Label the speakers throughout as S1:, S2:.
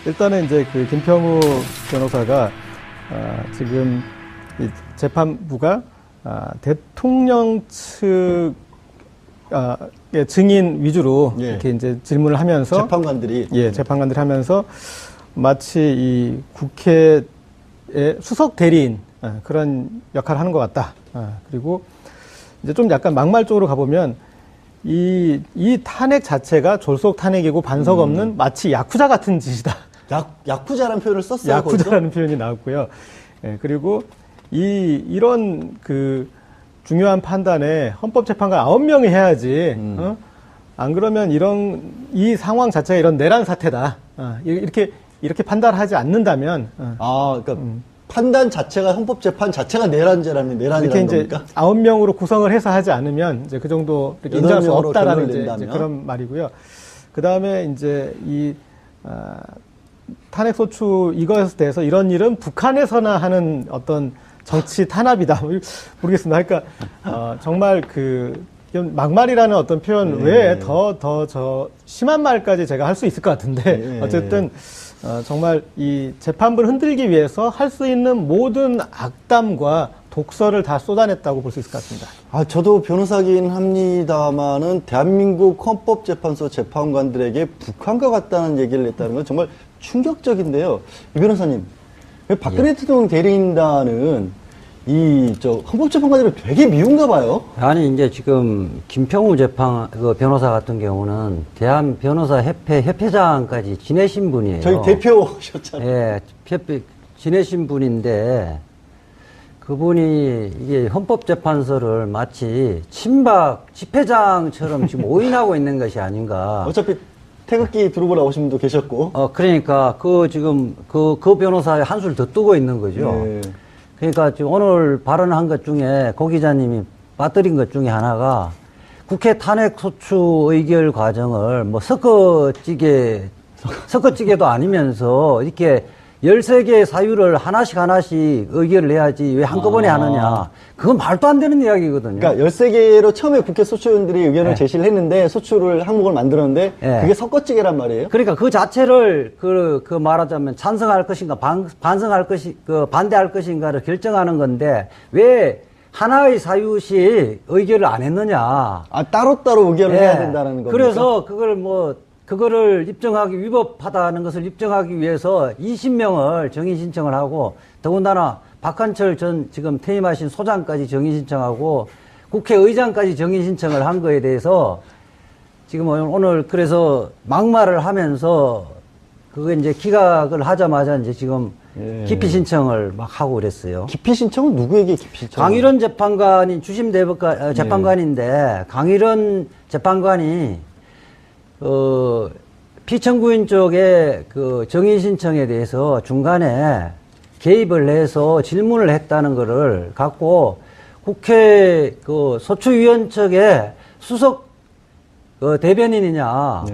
S1: 일단은 이제 그 김평우 변호사가 지금 이 재판부가 대통령 측의 증인 위주로
S2: 예.
S1: 이렇게 이제 질문을 하면서 재판관들이 하면서 마치 이 국회의 수석 대리인 그런 역할을 하는 것 같다. 그리고 이제 좀 약간 막말 쪽으로 가보면 이 탄핵 자체가 졸속 탄핵이고 반석 없는 마치 야쿠자 같은 짓이다.
S2: 야쿠자라는 표현을 썼어요.
S1: 야쿠자라는 표현이 나왔고요. 예, 그리고 이런 그 중요한 판단에 헌법재판관 9명이 해야지. 안 그러면 이 상황 자체가 이런 내란 사태다. 이렇게 판단하지 않는다면.
S2: 그러니까 판단 자체가 헌법재판 자체가 내란이라는
S1: 이렇게 이제
S2: 겁니까?
S1: 9명으로 구성을 해서 하지 않으면 이제 그 정도 이렇게 인정할 수 없다라는 이제 그런 말이고요. 그 다음에 이제 탄핵소추 이것에 대해서 이런 일은 북한에서나 하는 어떤 정치 탄압이다. 모르겠습니다. 그러니까, 정말 막말이라는 어떤 표현 외에 더 심한 말까지 제가 할 수 있을 것 같은데, 어쨌든, 정말 이 재판부를 흔들기 위해서 할 수 있는 모든 악담과 독설을 다 쏟아냈다고 볼 수 있을 것 같습니다.
S2: 저도 변호사긴 합니다만은 대한민국 헌법재판소 재판관들에게 북한과 같다는 얘기를 했다는 건 정말 충격적인데요. 이 변호사님, 박근혜 대통령 대리인단은 헌법재판관들은 되게 미운가 봐요.
S3: 아니, 이제 지금 김평우 변호사 같은 경우는 대한 변호사 협회장까지 지내신 분이에요.
S2: 저희 대표셨잖아요.
S3: 예, 지내신 분인데, 그분이 이게 헌법재판소를 마치 친박 집회장처럼 지금 오인하고 있는 것이 아닌가.
S2: 어차피 태극기 두르고 나오신 분도 계셨고.
S3: 그러니까 그 변호사의 한술 더 뜨고 있는 거죠.
S2: 네.
S3: 그러니까 지금 오늘 발언한 것 중에 고 기자님이 빠뜨린 것 중에 하나가 국회 탄핵소추 의결 과정을 섞어찌개도 아니면서 이렇게 13개의 사유를 하나씩 의결을 해야지 왜 한꺼번에 하느냐. 그건 말도 안 되는 이야기거든요.
S2: 그러니까 13개로 처음에 국회 소추위원들이 의견을 제시를 했는데 소추를 항목을 만들었는데 그게 섞어찌개란 말이에요?
S3: 그러니까 그 자체를 말하자면 찬성할 것인가 반대할 것인가를 결정하는 건데 왜 하나의 사유시 의결을 안 했느냐.
S2: 따로따로 의결을 해야 된다는 겁니까? 그래서
S3: 그거를 위법하다는 것을 입증하기 위해서 20명을 정의 신청을 하고, 더군다나 박한철 전 지금 퇴임하신 소장까지 정의 신청하고, 국회의장까지 정의 신청을 한 거에 대해서, 지금 오늘 그래서 막말을 하면서, 그거 이제 기각을 하자마자 이제 지금 기피 신청을 막 하고 그랬어요.
S2: 기피 신청은 누구에게 기피 신청?
S3: 강일원 재판관이 주심 재판관인데, 강일원 재판관이 피청구인 쪽에 정의 신청에 대해서 중간에 개입을 해서 질문을 했다는 거를 갖고 국회 소추위원 측에 수석 대변인이냐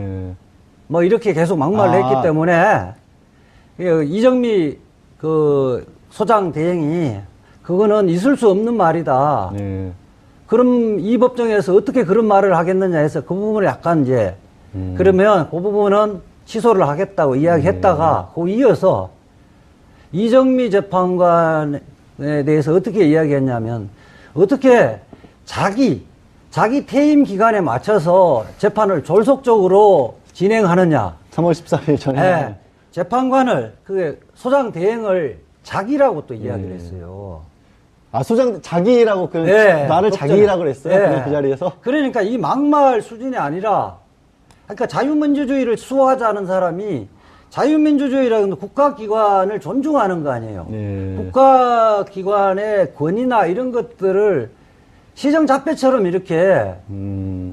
S3: 이렇게 계속 막말을 했기 때문에 이정미 소장 대행이 그거는 있을 수 없는 말이다. 그럼 이 법정에서 어떻게 그런 말을 하겠느냐 해서 그 부분을 약간 이제 그러면 그 부분은 취소를 하겠다고 이야기했다가 그 이어서 이정미 재판관에 대해서 어떻게 이야기했냐면 어떻게 자기 퇴임 기간에 맞춰서 재판을 졸속적으로 진행하느냐.
S2: 3월 14일 전에.
S3: 네, 재판관을 소장 대행을 자기라고 또 이야기를 했어요.
S2: 소장 자기라고 말을 자기라고 했어요. 그 자리에서.
S3: 그러니까 이 막말 수준이 아니라 그러니까 자유민주주의를 수호하자는 사람이 자유민주주의라는 국가기관을 존중하는 거 아니에요. 국가기관의 권위나 이런 것들을 시정잡배처럼 이렇게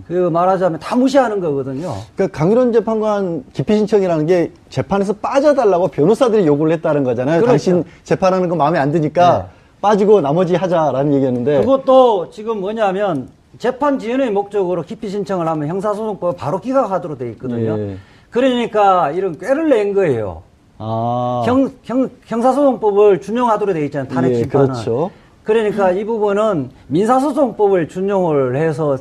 S3: 말하자면 다 무시하는 거거든요.
S2: 그러니까 강일원 재판관 기피 신청이라는 게 재판에서 빠져달라고 변호사들이 요구를 했다는 거잖아요.
S3: 그렇죠.
S2: 당신 재판하는 거 마음에 안 드니까 빠지고 나머지 하자라는 얘기였는데.
S3: 그것도 지금 뭐냐면 재판 지연의 목적으로 기피 신청을 하면 형사소송법 바로 기각하도록 돼 있거든요. 그러니까 이런 꾀를 낸 거예요. 형사소송법을 준용하도록 돼 있잖아요. 탄핵 심판은.
S2: 그렇죠.
S3: 그러니까 이 부분은 민사소송법을 준용을 해서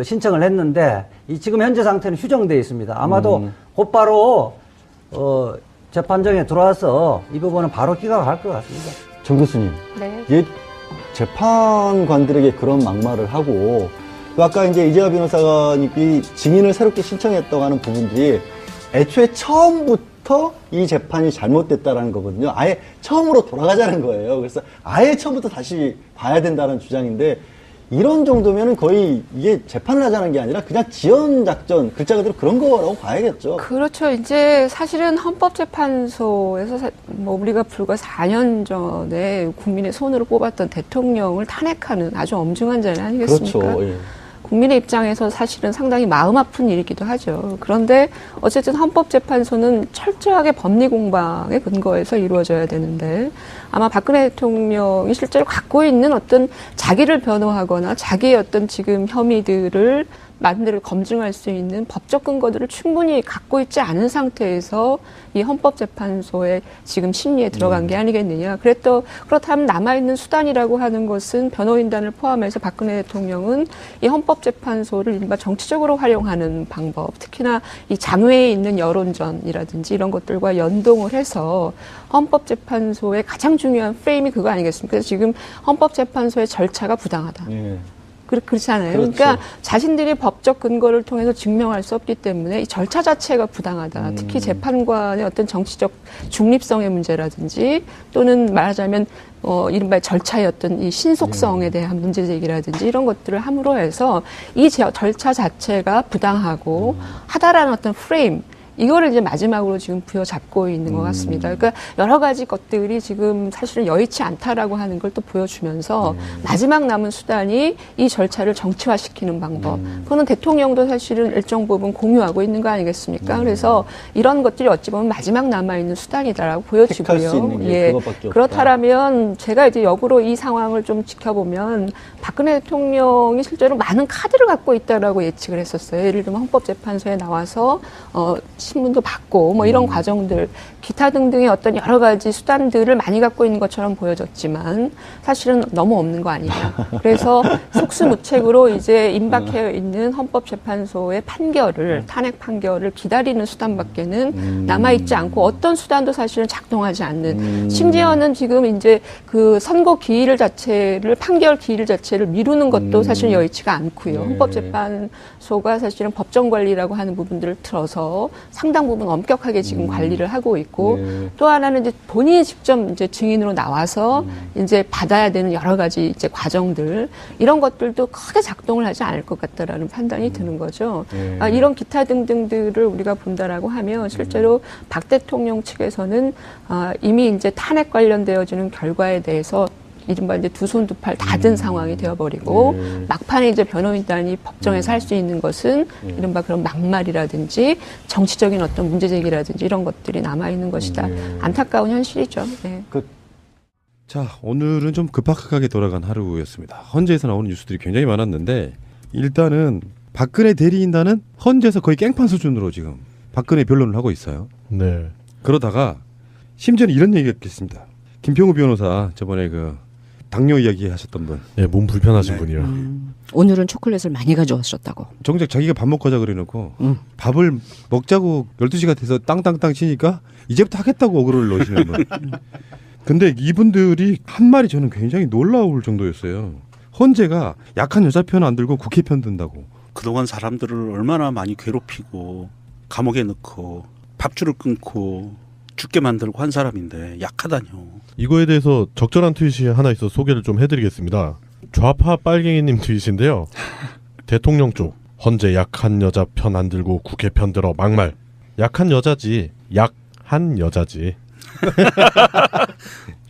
S3: 신청을 했는데 지금 현재 상태는 휴정돼 있습니다. 아마도 곧바로 재판정에 들어와서 이 부분은 바로 기각할 것 같습니다.
S2: 정 교수님,
S4: 네.
S2: 예, 재판관들에게 그런 막말을 하고 또 아까 이제 이재화 변호사님이 증인을 새롭게 신청했다고 하는 부분들이 애초에 처음부터 이 재판이 잘못됐다라는 거거든요. 아예 처음으로 돌아가자는 거예요. 그래서 아예 처음부터 다시 봐야 된다는 주장인데 이런 정도면은 거의 이게 재판을 하자는 게 아니라 그냥 지연 작전 글자 그대로 그런 거라고 봐야겠죠.
S4: 그렇죠. 이제 사실은 헌법재판소에서 뭐 우리가 불과 4년 전에 국민의 손으로 뽑았던 대통령을 탄핵하는 아주 엄중한 자리 아니겠습니까?
S2: 그렇죠. 예.
S4: 국민의 입장에서 사실은 상당히 마음 아픈 일이기도 하죠. 그런데 어쨌든 헌법재판소는 철저하게 법리 공방에 근거해서 이루어져야 되는데 아마 박근혜 대통령이 실제로 갖고 있는 어떤 자기를 변호하거나 자기의 어떤 지금 혐의들을 나름대로 검증할 수 있는 법적 근거들을 충분히 갖고 있지 않은 상태에서 이 헌법재판소의 지금 심리에 들어간 게 아니겠느냐. 그렇다면 남아있는 수단이라고 하는 것은 변호인단을 포함해서 박근혜 대통령은 이 헌법재판소를 이른바 정치적으로 활용하는 방법, 특히나 이 장외에 있는 여론전이라든지 이런 것들과 연동을 해서 헌법재판소의 가장 중요한 프레임이 그거 아니겠습니까? 그래서 지금 헌법재판소의 절차가 부당하다.
S2: 예.
S4: 그렇잖아요.
S2: 그렇죠.
S4: 그러니까 자신들이 법적 근거를 통해서 증명할 수 없기 때문에 이 절차 자체가 부당하다. 특히 재판관의 어떤 정치적 중립성의 문제라든지 또는 말하자면 이른바 절차의 어떤 이 신속성에 대한 문제 제기라든지 이런 것들을 함으로 해서 이 절차 자체가 부당하고 하다라는 어떤 프레임 이거를 이제 마지막으로 지금 부여잡고 있는 것 같습니다. 그러니까 여러 가지 것들이 지금 사실은 여의치 않다라고 하는 걸 또 보여주면서 마지막 남은 수단이 이 절차를 정치화시키는 방법. 그거는 대통령도 사실은 일정 부분 공유하고 있는 거 아니겠습니까? 그래서 이런 것들이 어찌 보면 마지막 남아있는 수단이다라고 보여지고요.
S2: 택할 수 있는 게 그것밖에 없다.
S4: 그렇다면 제가 이제 역으로 이 상황을 좀 지켜보면 박근혜 대통령이 실제로 많은 카드를 갖고 있다라고 예측을 했었어요. 예를 들면 헌법재판소에 나와서 신문도 받고 뭐 이런 과정들 기타 등등의 어떤 여러 가지 수단들을 많이 갖고 있는 것처럼 보여졌지만 사실은 너무 없는 거 아니냐. 그래서 속수무책으로 이제 임박해 있는 헌법재판소의 판결을 탄핵 판결을 기다리는 수단밖에는 남아있지 않고 어떤 수단도 사실은 작동하지 않는 심지어는 지금 이제 그 선고 기일 자체를 판결 기일 자체를 미루는 것도 사실 여의치가 않고요. 헌법재판소가 사실은 법정 관리라고 하는 부분들을 틀어서 상당 부분 엄격하게 지금 관리를 하고 있고 또 하나는 이제 본인이 직접 이제 증인으로 나와서 이제 받아야 되는 여러 가지 이제 과정들 이런 것들도 크게 작동을 하지 않을 것 같다라는 판단이 드는 거죠. 이런 기타 등등들을 우리가 본다라고 하면 실제로 박 대통령 측에서는 이미 이제 탄핵 관련되어지는 결과에 대해서 이른바 이제 두 손 두 팔 다 든 상황이 되어버리고 막판에 이제 변호인단이 법정에서 할 수 있는 것은 이른바 그런 막말이라든지 정치적인 어떤 문제 제기라든지 이런 것들이 남아 있는 것이다. 안타까운 현실이죠. 네.
S5: 자, 오늘은 좀 급박하게 돌아간 하루였습니다. 헌재에서 나오는 뉴스들이 굉장히 많았는데 일단은 박근혜 대리인단은 헌재에서 거의 깽판 수준으로 지금 박근혜 변론을 하고 있어요.
S6: 네.
S5: 그러다가 심지어는 이런 얘기가 있겠습니다. 김평우 변호사 저번에 그 당뇨 이야기 하셨던 분.
S6: 예, 몸 불편하신 분이요.
S7: 오늘은 초콜릿을 많이 가져왔었다고.
S5: 정작 자기가 밥 먹고 하자 그래놓고 밥을 먹자고 12시가 돼서 땅땅땅 치니까 이제부터 하겠다고 어그로를 넣으시는 분. 근데 이분들이 한 말이 저는 굉장히 놀라울 정도였어요. 헌재가 약한 여자 편 안 들고 국회 편 든다고.
S8: 그동안 사람들을 얼마나 많이 괴롭히고 감옥에 넣고 밥줄을 끊고 죽게 만들고 한 사람인데 약하다뇨.
S6: 이거에 대해서 적절한 트윗이 하나 있어 소개를 좀 해드리겠습니다. 좌파 빨갱이님 트윗인데요. 대통령 쪽 헌재 약한 여자 편 안 들고 국회 편 들어 막말. 약한 여자지 약한 여자지.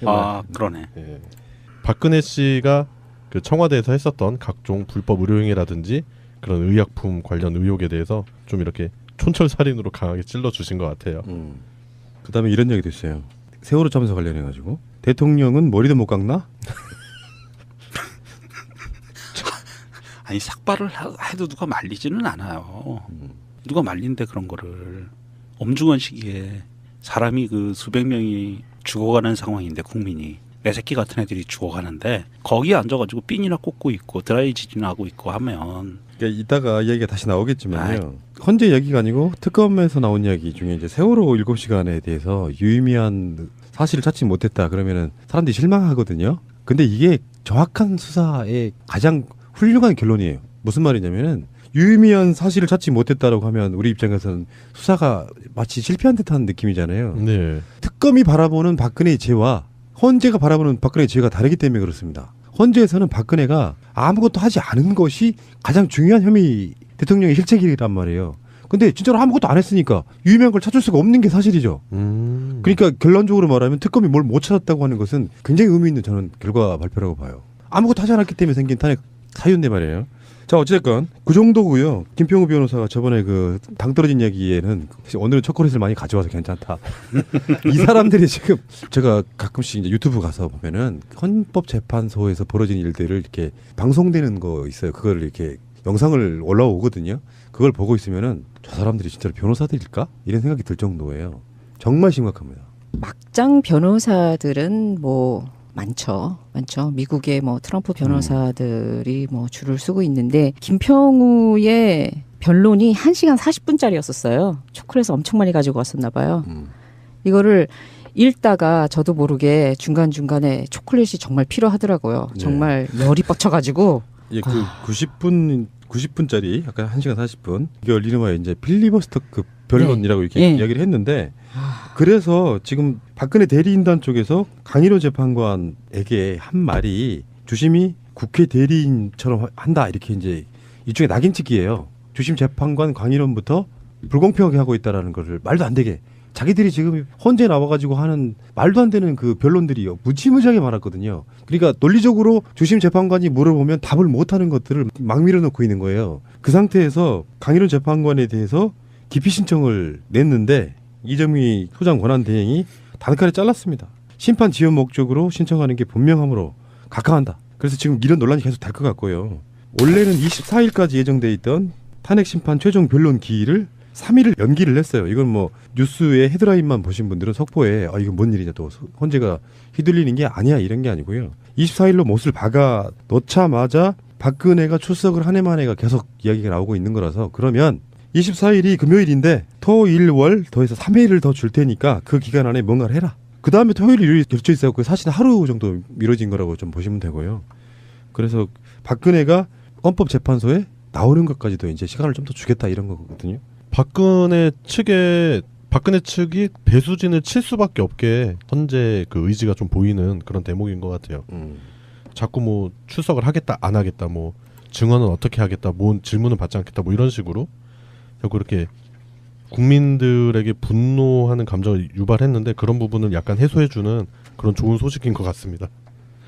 S8: 아 그러네.
S6: 예. 박근혜 씨가 그 청와대에서 했었던 각종 불법 의료행위라든지 그런 의약품 관련 의혹에 대해서 좀 이렇게 촌철살인으로 강하게 찔러주신 것 같아요.
S5: 그다음에 이런 얘기도 있어요. 세월호 참사 관련해가지고 대통령은 머리도 못 깎나?
S8: 아니 삭발을 해도 누가 말리지는 않아요. 누가 말린데 그런 거를 엄중한 시기에 사람이 그 수백 명이 죽어가는 상황인데 국민이 매새끼 같은 애들이 죽어가는데 거기에 앉아가지고 삔이나 꽂고 있고 드라이질이나 하고 있고 하면
S5: 그러니까 이따가 이야기가 다시 나오겠지만요. 헌재 이야기가 아니고 특검에서 나온 이야기 중에 이제 세월호 7시간에 대해서 유의미한 사실을 찾지 못했다 그러면은 사람들이 실망하거든요. 근데 이게 정확한 수사의 가장 훌륭한 결론이에요. 무슨 말이냐면은 유의미한 사실을 찾지 못했다라고 하면 우리 입장에서는 수사가 마치 실패한 듯한 느낌이잖아요.
S6: 네.
S5: 특검이 바라보는 박근혜의 죄와 헌재가 바라보는 박근혜의 죄가 다르기 때문에 그렇습니다. 헌재에서는 박근혜가 아무것도 하지 않은 것이 가장 중요한 혐의 대통령의 실책이란 말이에요. 근데 진짜로 아무것도 안 했으니까 유의미한 걸 찾을 수가 없는 게 사실이죠. 그러니까 결론적으로 말하면 특검이 뭘 못 찾았다고 하는 것은 굉장히 의미 있는 저는 결과 발표라고 봐요. 아무것도 하지 않았기 때문에 생긴 탄핵 사유인데 말이에요. 자, 어쨌든 그 정도고요. 김평우 변호사가 저번에 그 당 떨어진 이야기에는 오늘은 초콜릿을 많이 가져와서 괜찮다. 이 사람들이 지금 제가 가끔씩 이제 유튜브 가서 보면은 헌법재판소에서 벌어진 일들을 이렇게 방송되는 거 있어요. 그거를 이렇게 영상을 올라오거든요. 그걸 보고 있으면은 저 사람들이 진짜로 변호사들일까? 이런 생각이 들 정도예요. 정말 심각합니다.
S7: 막장 변호사들은 뭐 많죠. 미국의 뭐 트럼프 변호사들이 뭐 줄을 서고 있는데 김평우의 변론이 1시간 40분짜리였었어요. 초콜릿을 엄청 많이 가지고 왔었나 봐요. 이거를 읽다가 저도 모르게 중간중간에 초콜릿이 정말 필요하더라고요.
S5: 네.
S7: 정말 열이 뻗쳐가지고
S5: 예, 그 90분짜리 약간 1시간 40분 이게 이름하여 이제 필리버스터급 변론이라고 이렇게
S7: 네.
S5: 이야기를 했는데 그래서 지금 박근혜 대리인단 쪽에서 강일호 재판관에게 한 말이 주심이 국회 대리인처럼 한다 이렇게 이제 일종의 낙인찍기예요. 주심 재판관 강일원부터 불공평하게 하고 있다라는 거를 말도 안 되게 자기들이 지금 헌재 나와가지고 하는 말도 안 되는 그 변론들이요 무지무지하게 많았거든요. 그러니까 논리적으로 주심 재판관이 물어보면 답을 못하는 것들을 막 밀어넣고 있는 거예요. 그 상태에서 강일원 재판관에 대해서 기피 신청을 냈는데 이정미 소장 권한 대행이 단칼에 잘랐습니다. 심판 지연 목적으로 신청하는 게 분명하므로 각하한다. 그래서 지금 이런 논란이 계속 될 것 같고요. 원래는 24일까지 예정돼 있던 탄핵 심판 최종 변론 기일을 3일을 연기를 했어요. 이건 뭐 뉴스의 헤드라인만 보신 분들은 속보에 이건 뭔 일이냐 또 헌재가 휘둘리는 게 아니야 이런 게 아니고요. 24일로 못을 박아 넣자마자 박근혜가 출석을 한 해 만에가 계속 이야기가 나오고 있는 거라서 그러면 24일이 금요일인데 토일 월 더해서 3일을 더 줄 테니까 그 기간 안에 뭔가를 해라. 그 다음에 토요일 일요일 결정 있어요. 사실 하루 정도 미뤄진 거라고 좀 보시면 되고요. 그래서 박근혜가 헌법재판소에 나오는 것까지도 이제 시간을 좀 더 주겠다 이런 거거든요.
S6: 박근혜 측이 배수진을 칠 수밖에 없게 헌재 그 의지가 좀 보이는 그런 대목인 것 같아요. 자꾸 뭐 출석을 하겠다 안 하겠다 뭐 증언은 어떻게 하겠다 뭐 질문은 받지 않겠다 뭐 이런 식으로 자꾸 이렇게 국민들에게 분노하는 감정을 유발했는데 그런 부분을 약간 해소해주는 그런 좋은 소식인 것 같습니다.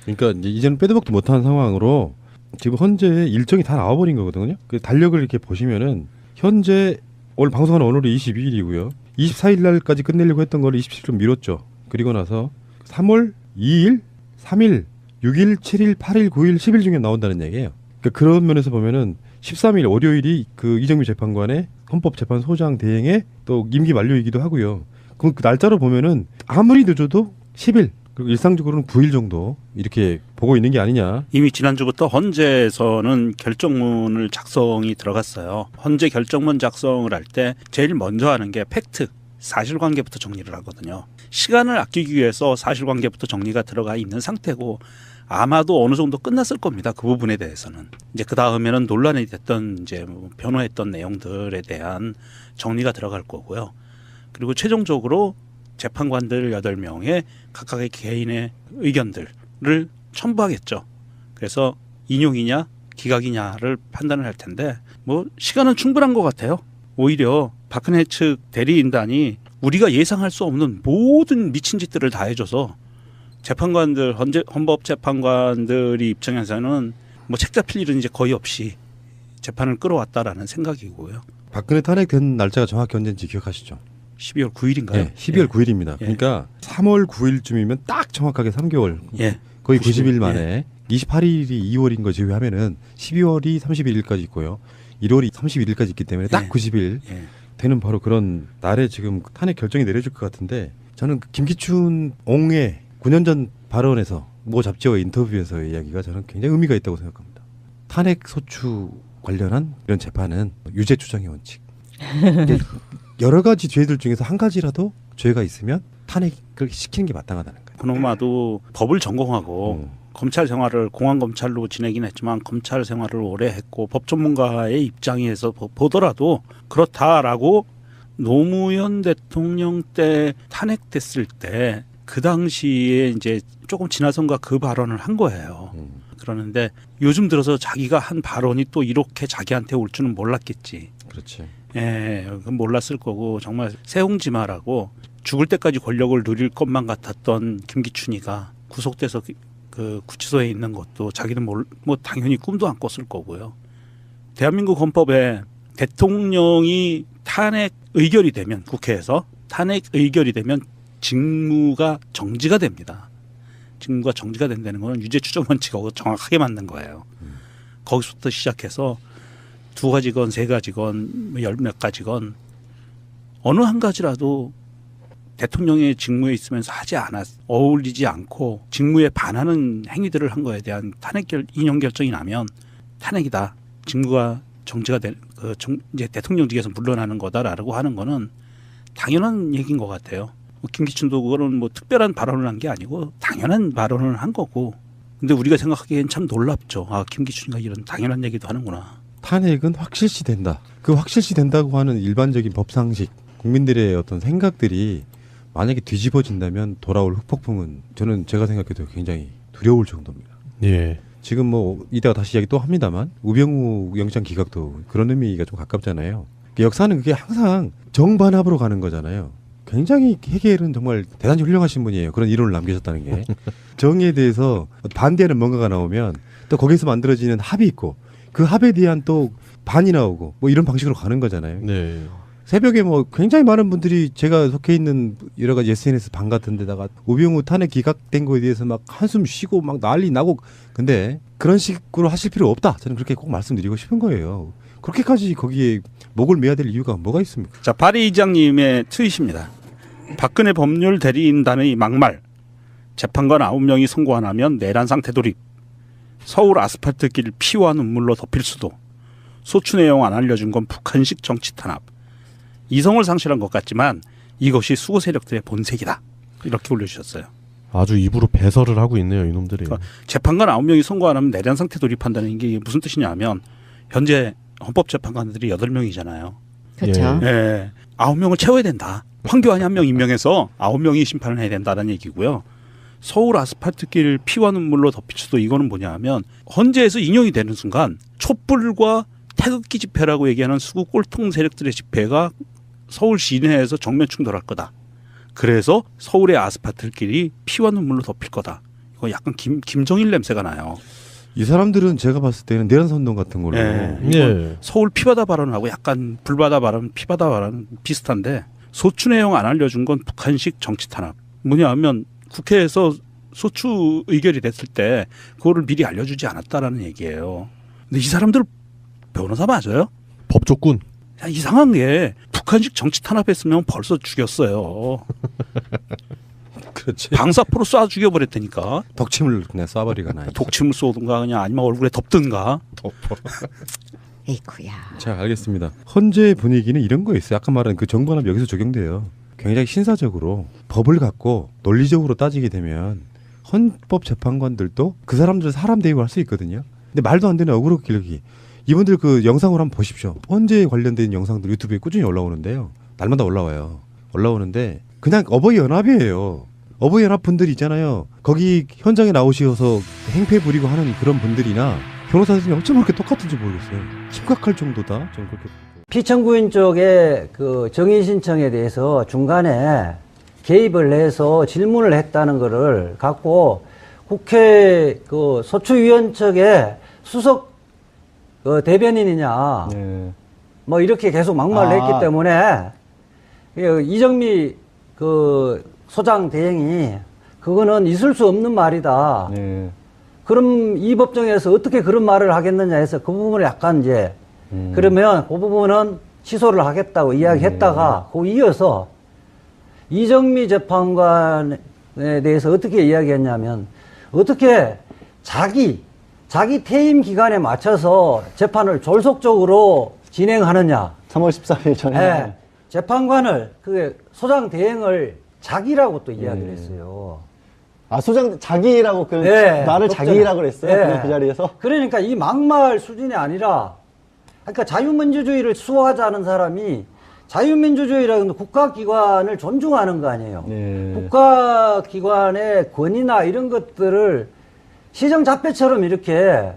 S5: 그러니까 이제는 빼도 박도 못하는 상황으로 지금 헌재 일정이 다 나와버린 거거든요. 그 달력을 이렇게 보시면은 현재 오늘 방송하는 오늘이 22일이고요. 24일 날까지 끝내려고 했던 걸 27일로 미뤘죠. 그리고 나서 3월 2일, 3일, 6일, 7일, 8일, 9일, 10일 중에 나온다는 얘기예요. 그러니까 그런 면에서 보면은 13일 월요일이 그 이정미 재판관의 헌법재판소장 대행의 또 임기 만료이기도 하고요. 그 날짜로 보면은 아무리 늦어도 10일 그리고 일상적으로는 9일 정도 이렇게 보고 있는 게 아니냐.
S8: 이미 지난주부터 헌재에서는 결정문을 작성이 들어갔어요. 헌재 결정문 작성을 할 때 제일 먼저 하는 게 팩트, 사실관계부터 정리를 하거든요. 시간을 아끼기 위해서 사실관계부터 정리가 들어가 있는 상태고 아마도 어느 정도 끝났을 겁니다. 그 부분에 대해서는. 이제 그 다음에는 논란이 됐던 이제 뭐 변호했던 내용들에 대한 정리가 들어갈 거고요. 그리고 최종적으로 재판관들 8명의 각각의 개인의 의견들을 첨부하겠죠. 그래서 인용이냐 기각이냐를 판단을 할 텐데 뭐 시간은 충분한 것 같아요. 오히려 박근혜 측 대리인단이 우리가 예상할 수 없는 모든 미친 짓들을 다 해줘서 재판관들 헌법재판관들이 입장에서는 뭐 책 잡힐 일은 이제 거의 없이 재판을 끌어왔다라는 생각이고요.
S5: 박근혜 탄핵된 날짜가 정확히 언제인지 기억하시죠?
S8: 12월 9일인가요?
S5: 네, 12월 9일입니다.
S8: 예.
S5: 그러니까 3월 9일쯤이면 딱 정확하게 3개월.
S8: 예.
S5: 거의 90일 만에 28일이 2월인 거 제외하면은 12월이 31일까지 있고요. 1월이 31일까지 있기 때문에 딱
S8: 예.
S5: 90일
S8: 예.
S5: 되는 바로 그런 날에 지금 탄핵 결정이 내려질 것 같은데 저는 김기춘 옹의 9년 전 발언에서 모 잡지와 인터뷰에서의 이야기가 저는 굉장히 의미가 있다고 생각합니다. 탄핵 소추 관련한 이런 재판은 유죄 추정의 원칙. 여러 가지 죄들 중에서 한 가지라도 죄가 있으면 탄핵을 시키는 게 마땅하다는 거예요.
S8: 그놈아도 법을 전공하고 검찰 생활을 공안검찰로 지내긴 했지만 검찰 생활을 오래 했고 법 전문가의 입장에서 보더라도 그렇다라고 노무현 대통령 때 탄핵됐을 때 그 당시에 이제 조금 지나선과 그 발언을 한 거예요. 그러는데 요즘 들어서 자기가 한 발언이 또 이렇게 자기한테 올 줄은 몰랐겠지.
S5: 그렇지.
S8: 예, 그건 몰랐을 거고 정말 새옹지마라고 죽을 때까지 권력을 누릴 것만 같았던 김기춘이가 구속돼서 그 구치소에 있는 것도 자기는 뭐 당연히 꿈도 안 꿨을 거고요. 대한민국 헌법에 대통령이 탄핵 의결이 되면 국회에서 탄핵 의결이 되면 직무가 정지가 됩니다. 직무가 정지가 된다는 것은 유죄 추정 원칙하고 정확하게 맞는 거예요. 거기서부터 시작해서 2가지건 3가지건 10몇 가지건 어느 한 가지라도 대통령의 직무에 있으면서 하지 않았 어울리지 않고 직무에 반하는 행위들을 한 거에 대한 탄핵 인용 결정이 나면 탄핵이다. 직무가 정지가 된 이제 대통령직에서 물러나는 거다라고 하는 거는 당연한 얘기인 것 같아요. 김기춘도 그거는 뭐 특별한 발언을 한 게 아니고 당연한 발언을 한 거고. 근데 우리가 생각하기엔 참 놀랍죠. 아, 김기춘이가 이런 당연한 얘기도 하는구나.
S5: 탄핵은 확실시 된다. 그 확실시 된다고 하는 일반적인 법상식, 국민들의 어떤 생각들이 만약에 뒤집어진다면 돌아올 흑폭풍은 저는 제가 생각해도 굉장히 두려울 정도입니다.
S6: 예.
S5: 지금 뭐 이따가 다시 이야기 또 합니다만 우병우 영장 기각도 그런 의미가 좀 가깝잖아요. 역사는 그게 항상 정반합으로 가는 거잖아요. 굉장히 해겔은 정말 대단히 훌륭하신 분이에요. 그런 이론을 남기셨다는 게. 정의에 대해서 반대하는 뭔가가 나오면 또 거기서 만들어지는 합이 있고 그 합에 대한 또 반이 나오고 뭐 이런 방식으로 가는 거잖아요.
S6: 네.
S5: 새벽에 뭐 굉장히 많은 분들이 제가 속해 있는 여러 가지 SNS 방 같은 데다가 우병우 탄핵 기각된 거에 대해서 막 한숨 쉬고 막 난리 나고 근데 그런 식으로 하실 필요 없다. 저는 그렇게 꼭 말씀드리고 싶은 거예요. 그렇게까지 거기에 목을 매야 될 이유가 뭐가 있습니까?
S8: 자, 파리 이장님의 트윗입니다. 박근혜 법률 대리인단의 막말. 재판관 9명이 선고 안 하면 내란 상태 돌입. 서울 아스팔트길 피와 눈물로 덮일 수도. 소추 내용 안 알려준 건 북한식 정치 탄압. 이성을 상실한 것 같지만 이것이 수호 세력들의 본색이다. 이렇게 올려주셨어요.
S6: 아주 입으로 배설을 하고 있네요, 이놈들이.
S8: 그러니까 재판관 9명이 선고 안 하면 내란 상태 돌입한다는 게 무슨 뜻이냐면 현재 헌법재판관들이 8명이잖아요.
S7: 그렇죠.
S8: 예. 9명을 채워야 된다. 황교안이 1명 임명해서 9명이 심판을 해야 된다는 얘기고요. 서울 아스팔트길 피와 눈물로 덮일 수도 이거는 뭐냐 하면 헌재에서 인용이 되는 순간 촛불과 태극기 집회라고 얘기하는 수구 꼴통 세력들의 집회가 서울 시내에서 정면 충돌할 거다. 그래서 서울의 아스팔트길이 피와 눈물로 덮일 거다. 이거 약간 김정일 냄새가 나요.
S5: 이 사람들은 제가 봤을 때는 내란선동 같은 걸로
S6: 예.
S8: 서울 피바다 발언하고 약간 불바다 발언, 피바다 발언 비슷한데 소추 내용 안 알려준 건 북한식 정치 탄압. 뭐냐 하면 국회에서 소추 의결이 됐을 때 그거를 미리 알려주지 않았다라는 얘기예요. 근데 이 사람들 변호사 맞아요?
S6: 법조꾼.
S8: 야, 이상한 게 북한식 정치 탄압했으면 벌써 죽였어요.
S5: 그렇지.
S8: 방사포로 쏴 죽여버렸다니까.
S5: 덕침을 그냥 쏴버리거나.
S8: 독침을 쏘든가 그냥 아니면 얼굴에 덮든가.
S7: 에이쿠야.
S5: 자, 알겠습니다. 헌재 분위기는 이런 거 있어요. 아까 말한 그 정반합 여기서 적용돼요. 굉장히 신사적으로 법을 갖고 논리적으로 따지게 되면 헌법 재판관들도 그 사람들 사람 대우를 할 수 있거든요. 근데 말도 안 되는 어그로 길기. 이분들 그 영상으로 한번 보십시오. 헌재에 관련된 영상들 유튜브에 꾸준히 올라오는데요. 날마다 올라와요. 올라오는데 그냥 어버이 연합이에요. 어버이 연합 분들 있잖아요. 거기 현장에 나오셔서 행패 부리고 하는 그런 분들이나 변호사들이 어쩜 그렇게 똑같은지 모르겠어요. 심각할 정도다. 저는 그렇게.
S3: 피청구인 쪽에 그 정의 신청에 대해서 중간에 개입을 해서 질문을 했다는 거를 갖고 국회 그 소추위원 측에 수석 그 대변인이냐 뭐 이렇게 계속 막말을 했기 때문에 이정미 그 소장 대행이 그거는 있을 수 없는 말이다. 그럼 이 법정에서 어떻게 그런 말을 하겠느냐 해서 그 부분을 약간 이제 그러면 그 부분은 취소를 하겠다고 이야기했다가 그 이어서 이정미 재판관 대해서 어떻게 이야기했냐면 어떻게 자기 퇴임 기간에 맞춰서 재판을 졸속적으로 진행하느냐.
S2: 3월 14일 전에.
S3: 네, 재판관을 그 소장 대행을 자기라고 또 이야기를 했어요.
S2: 아, 소장 자기라고 그
S3: 네,
S2: 나를
S3: 걱정.
S2: 자기라고 그랬어요.
S3: 네.
S2: 그 자리에서.
S3: 그러니까 이 막말 수준이 아니라, 그러니까 자유민주주의를 수호하자는 사람이 자유민주주의라는 국가기관을 존중하는 거 아니에요.
S2: 네.
S3: 국가기관의 권위나 이런 것들을 시정잡배처럼 이렇게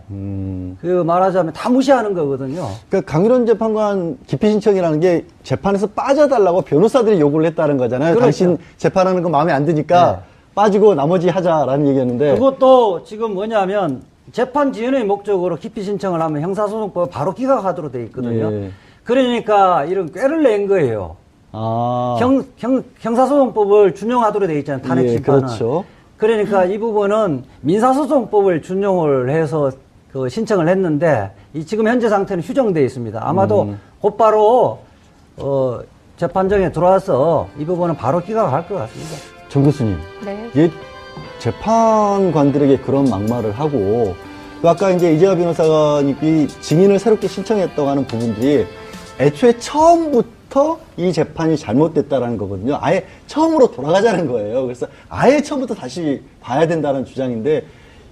S3: 그 말하자면 다 무시하는 거거든요.
S2: 그러니까 강일원 재판관 기피 신청이라는 게 재판에서 빠져달라고 변호사들이 요구를 했다는 거잖아요.
S3: 그렇죠.
S2: 당신 재판하는 거 마음에 안 드니까
S3: 네.
S2: 빠지고 나머지 하자라는 얘기였는데.
S3: 그것도 지금 뭐냐면 재판 지연의 목적으로 기피 신청을 하면 형사소송법 바로 기각하도록 돼 있거든요.
S2: 예.
S3: 그러니까 이런 꾀를 낸 거예요.
S2: 아.
S3: 형사소송법을 준용하도록 돼 있잖아요. 탄핵
S2: 예,
S3: 심판은.
S2: 그렇죠.
S3: 그러니까 이 부분은 민사소송법을 준용을 해서 그 신청을 했는데 이 지금 현재 상태는 휴정돼 있습니다. 아마도 곧바로 재판정에 들어와서 이 부분은 바로 기각할 것 같습니다.
S2: 정 교수님.
S4: 네.
S2: 예, 재판관들에게 그런 막말을 하고, 또 아까 이제 이재화 변호사님이 증인을 새롭게 신청했다고 하는 부분들이 애초에 처음부터 이 재판이 잘못됐다라는 거거든요. 아예 처음으로 돌아가자는 거예요. 그래서 아예 처음부터 다시 봐야 된다는 주장인데,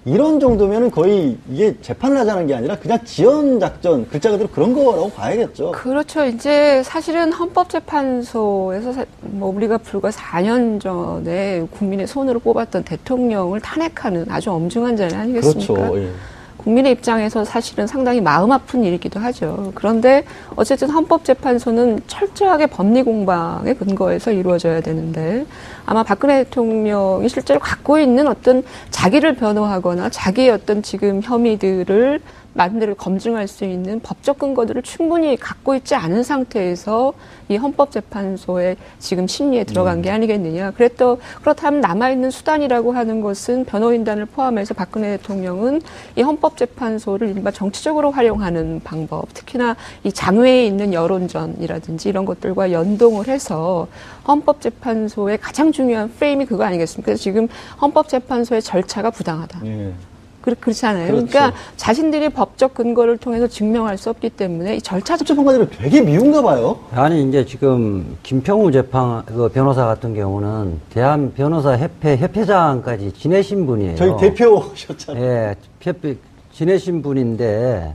S2: 이런 정도면은 거의 이게 재판을 하자는 게 아니라 그냥 지연 작전, 글자 그대로 그런 거라고 봐야겠죠.
S4: 그렇죠. 이제 사실은 헌법재판소에서 뭐 우리가 불과 4년 전에 국민의 손으로 뽑았던 대통령을 탄핵하는 아주 엄중한 자리 아니겠습니까?
S2: 그렇죠. 예.
S4: 국민의 입장에서 사실은 상당히 마음 아픈 일이기도 하죠. 그런데 어쨌든 헌법재판소는 철저하게 법리 공방에 근거해서 이루어져야 되는데 아마 박근혜 대통령이 실제로 갖고 있는 어떤 자기를 변호하거나 자기의 어떤 지금 혐의들을 나름대로 검증할 수 있는 법적 근거들을 충분히 갖고 있지 않은 상태에서 이 헌법재판소의 지금 심리에 들어간 게 아니겠느냐. 그렇다면 남아있는 수단이라고 하는 것은 변호인단을 포함해서 박근혜 대통령은 이 헌법재판소를 이른바 정치적으로 활용하는 방법, 특히나 이 장외에 있는 여론전이라든지 이런 것들과 연동을 해서 헌법재판소의 가장 중요한 프레임이 그거 아니겠습니까? 그래서 지금 헌법재판소의 절차가 부당하다.
S2: 예.
S4: 그렇잖아요.
S2: 그렇죠.
S4: 그러니까 자신들이 법적 근거를 통해서 증명할 수 없기 때문에 이 절차적
S2: 재판관들은 되게 미운가 봐요.
S3: 아니 이제 지금 김평우 그 변호사 같은 경우는 대한 변호사 협회장까지 지내신 분이에요.
S2: 저희 대표셨잖아요.
S3: 예, 지내신 분인데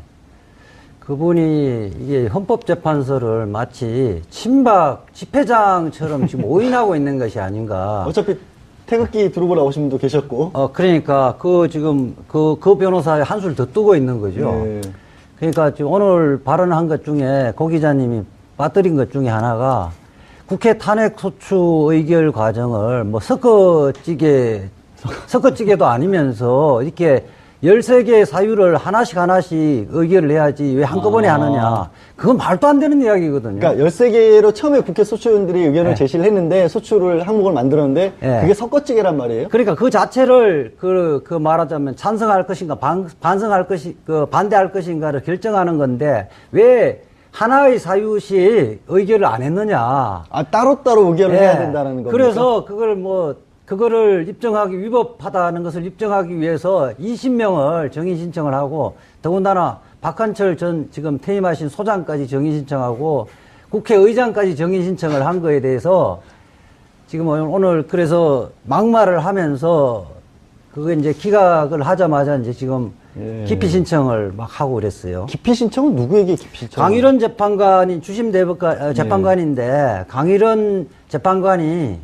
S3: 그분이 이게 헌법재판소를 마치 친박 집회장처럼 지금 오인하고 있는 것이 아닌가.
S2: 어차피 태극기 두르고 나오신 분도 계셨고.
S3: 그러니까 지금 그 변호사의 한술 더 뜨고 있는 거죠.
S2: 예.
S3: 그러니까 지금 오늘 발언한 것 중에 고 기자님이 빠뜨린 것 중에 하나가 국회 탄핵 소추 의결 과정을 뭐 섞어찌개도 아니면서 이렇게 13개의 사유를 하나씩 의결을 해야지 왜 한꺼번에 하느냐. 그건 말도 안 되는 이야기거든요.
S2: 그러니까 13개로 처음에 국회 소추위원들이 의견을
S3: 네.
S2: 제시를 했는데 소추를 항목을 만들었는데
S3: 네.
S2: 그게 섞어찌개란 말이에요.
S3: 그러니까 그 자체를 그 말하자면 찬성할 것인가 반대할 것인가를 결정하는 건데 왜 하나의 사유시 의결을 안 했느냐.
S2: 아, 따로따로 의결을 해야 된다는 겁니까?
S3: 그래서 그거를 위법하다는 것을 입증하기 위해서 20명을 정의 신청을 하고 더군다나 박한철 전 지금 퇴임하신 소장까지 정의 신청하고 국회의장까지 정의 신청을 한 거에 대해서 지금 오늘 그래서 막말을 하면서 그거 이제 기각을 하자마자 이제 지금
S2: 예.
S3: 기피 신청을 막 하고 그랬어요.
S2: 기피 신청은 누구에게 기피 신청?
S3: 강일원 재판관이 주심 재판관인데 강일원 재판관이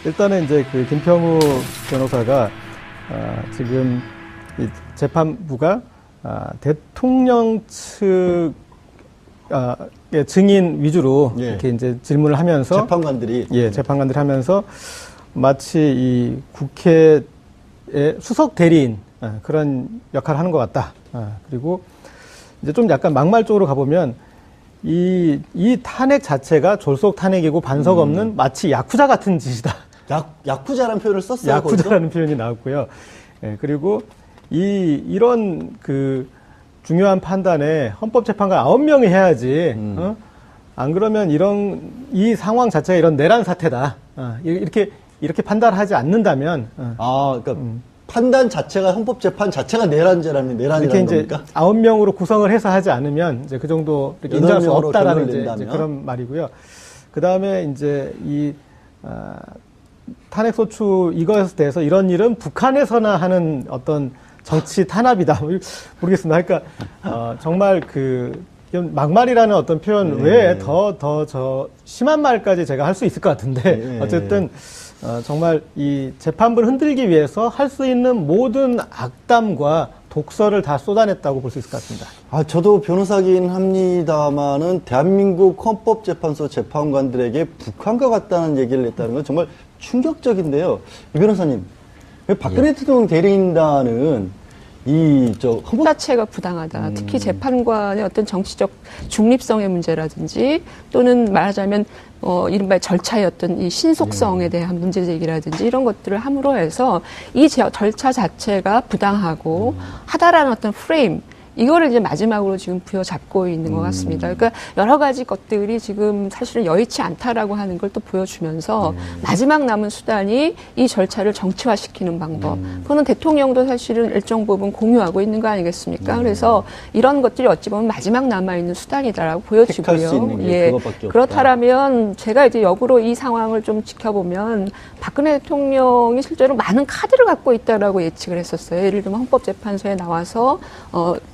S1: 일단은 이제 그 김평우 변호사가 지금 이 재판부가 대통령 측의 증인 위주로
S2: 예.
S1: 이렇게 이제 질문을 하면서
S2: 재판관들이
S1: 재판관들이 하면서 마치 이 국회의 수석 대리인 그런 역할을 하는 것 같다. 그리고 이제 좀 약간 막말 쪽으로 가보면 이 탄핵 자체가 졸속 탄핵이고 반석 없는 마치 야쿠자 같은 짓이다.
S2: 야쿠자라는 표현을 썼어요.
S1: 야쿠자라는 표현이 나왔고요. 예, 그리고 이런 그 중요한 판단에 헌법재판관 9명이 해야지, 안 그러면 이 상황 자체가 이런 내란 사태다. 이렇게 판단하지 않는다면
S2: 그러니까 판단 자체가 헌법재판 자체가 내란죄라는
S1: 이렇게 이제
S2: 겁니까?
S1: 9명으로 구성을 해서 하지 않으면 이제 그 정도 이렇게 인정할 수
S2: 8명으로
S1: 없다라는
S2: 결론을
S1: 이제
S2: 낸다면?
S1: 그런 말이고요. 그 다음에 이제 탄핵소추 이거에 대해서 이런 일은 북한에서나 하는 어떤 정치 탄압이다. 모르겠습니다. 그러니까 정말 막말이라는 어떤 표현 외에 더 심한 말까지 제가 할 수 있을 것 같은데 어쨌든 정말 이 재판부를 흔들기 위해서 할 수 있는 모든 악담과 독설을 다 쏟아냈다고 볼 수 있을 것 같습니다.
S2: 저도 변호사긴 합니다만은 대한민국 헌법재판소 재판관들에게 북한과 같다는 얘기를 했다는 건 정말 충격적인데요. 이 변호사님, 왜 박근혜 대통령 대리인단은
S4: 헌법 자체가 부당하다. 특히 재판관의 어떤 정치적 중립성의 문제라든지 또는 말하자면 이른바 절차의 어떤 이 신속성에 대한 문제 제기라든지 이런 것들을 함으로 해서 이 절차 자체가 부당하고 하다라는 어떤 프레임 이거를 이제 마지막으로 지금 부여잡고 있는 것 같습니다. 그러니까 여러 가지 것들이 지금 사실은 여의치 않다라고 하는 걸 또 보여주면서 마지막 남은 수단이 이 절차를 정치화시키는 방법. 그거는 대통령도 사실은 일정 부분 공유하고 있는 거 아니겠습니까? 그래서 이런 것들이 어찌 보면 마지막 남아있는 수단이다라고 보여지고요.
S2: 택할 수 있는 게 그것밖에 없다.
S4: 그렇다면 제가 이제 역으로 이 상황을 좀 지켜보면 박근혜 대통령이 실제로 많은 카드를 갖고 있다라고 예측을 했었어요. 예를 들면 헌법재판소에 나와서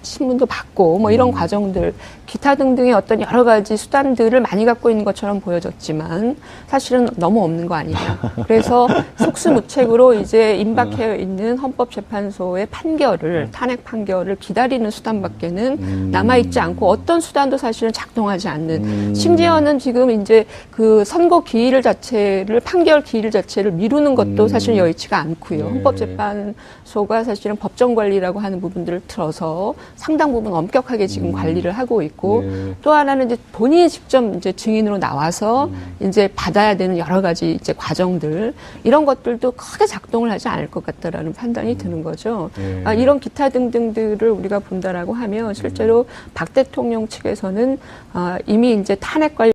S4: 신문도 받고 뭐 이런 과정들 기타 등등의 어떤 여러 가지 수단들을 많이 갖고 있는 것처럼 보여졌지만 사실은 너무 없는 거 아니냐. 그래서 속수무책으로 이제 임박해 있는 헌법재판소의 판결을 탄핵 판결을 기다리는 수단밖에는 남아있지 않고 어떤 수단도 사실은 작동하지 않는 심지어는 지금 이제 그 선고 기일 자체를 판결 기일 자체를 미루는 것도 사실 여의치가 않고요. 헌법재판소가 사실은 법정 관리라고 하는 부분들을 틀어서 상당 부분 엄격하게 지금 관리를 하고 있고 또 하나는 이제 본인이 직접 이제 증인으로 나와서 이제 받아야 되는 여러 가지 이제 과정들 이런 것들도 크게 작동을 하지 않을 것 같다라는 판단이 드는 거죠. 이런 기타 등등들을 우리가 본다라고 하면 실제로 박 대통령 측에서는 이미 이제 탄핵 관련